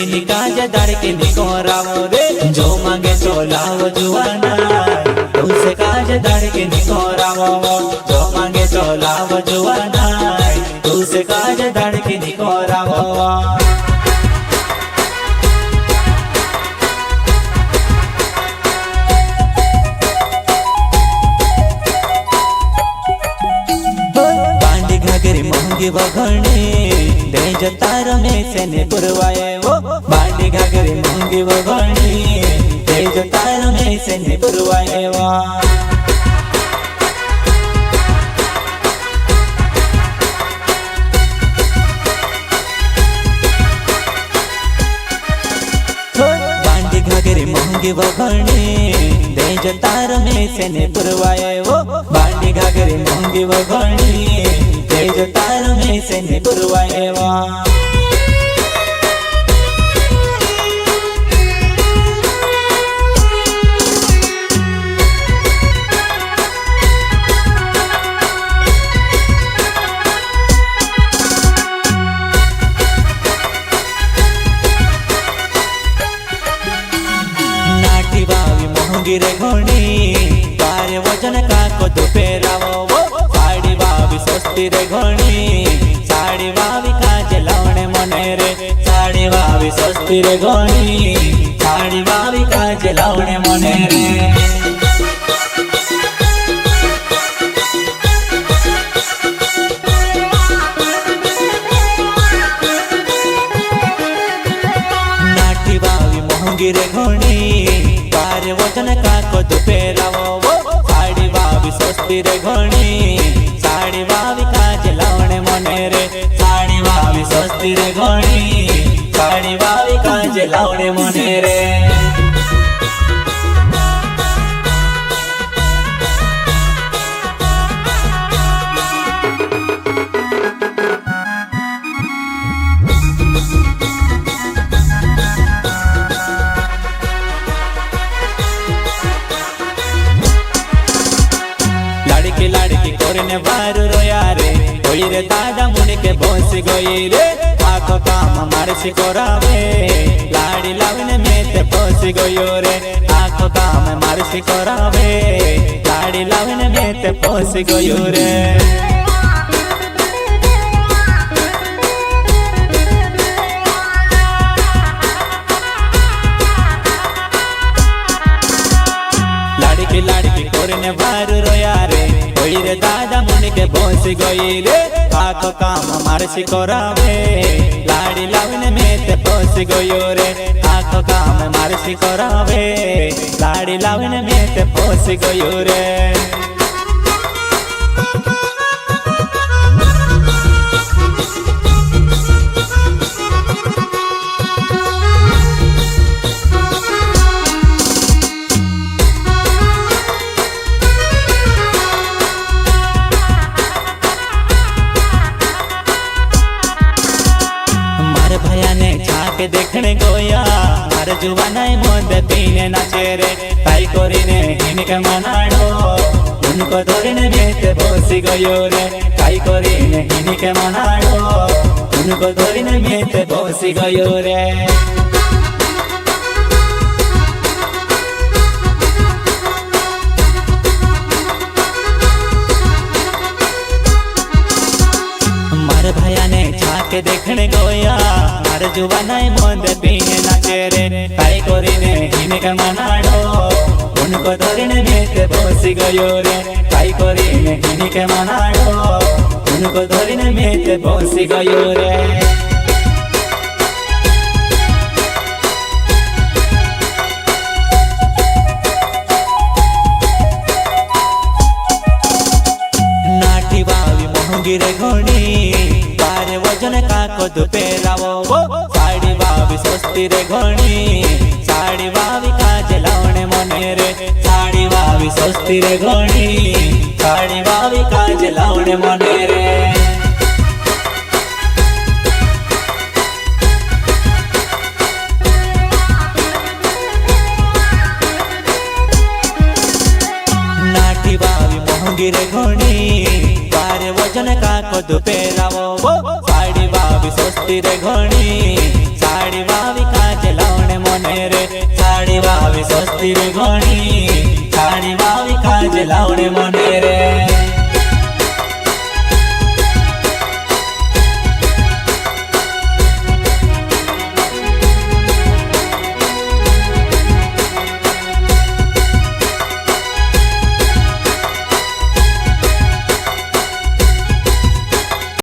Any काज दाड़के निकोरावो रे जो मांगे तो लावो जुआना तुझसे काज दाड़के निकोरावो जो मांगे तो लावो जुआना तुझसे काज दाड़के निकोरावो मोंगी वघणी दे जतार में से ने पुरवाए वो बांडी घाघरी मोंगी वघणी दे जतार में से ने पुरवाए वो बांडी घाघरी मोंगी वघणी दे जतार में से ने पुरवाए वो बांडी घाघरी मोंगी वघणी जो तार में से ने पुरवाए वा नाटी बावी मोंगी रे घोणी कार्य वजन का को दुपेरावो साड़ी बावी सस्ती रे घोणी साड़ी बावी काज लावणे मने रे साड़ी बावी सस्ती रे घोणी साड़ी बावी काज लावणे मने रे नाटी बावी मोंगी रे घोणी कार्य वजन का को दुपेरावो साड़ी बावी सस्ती रे घोणी साड़ी बावी काज लावणे मने रे साड़ी बावी सस्ती रे घोणी साड़ी बावी काज लावणे मने रे लाड़की कोरने बारू रोया रे होली रे दादा मुनि के बोस गोई रे आखो काम मारे सिकोरावे लाड़ी लावने में ते बोस गोयो रे आखो काम मारे सिकोरावे लाड़ी लावने में ते बोस गोयो रे लाड़की कोरने बारू रोया रे होली रे दादा मुनि के बोस गोई रे आखो काम मारे सिकोरावे लाड़ी लावने में ते बोस गोयो रे आखो काम मारे सिकोरावे लाड़ी लावने में ते बोस गोयो रे देखने गोया मारे जुवाना मोद पीने नाचे रे ताई कोरीने इनके मनाड़ो उनको धोरने में ते बोसी गोयो रे ताई कोरीने इनके मनाड़ो उनको धोरने में ते बोसी गोयो रे मारे भैया ने झाके देखने गोया मारे जुवाना मोद पीने नाचे रे ताई कोरीने इनके मनाड़ो उनको धोरने में ते बोसी गोयो रे ताई कोरीने इनके मनाड़ो उनको धोरने में ते बोसी गोयो रे नाटी बावी मोंगी रे घोणी कार्य वजन का को दुपेरावो साड़ी बावी सस्ती रे घोणी साड़ी बावी काज लावणे मने रे साड़ी बावी सस्ती रे घोणी साड़ी बावी काज लावणे मने रे नाटी बावी मोंगी रे घोणी कार्य वजन का को दुपेरावो साड़ी बावी सस्ती सस्ती रे घणी साड़ी वावी काजे लावणे मने रे साड़ी वावी सस्ती रे घणी साड़ी वावी काजे लावणे मने।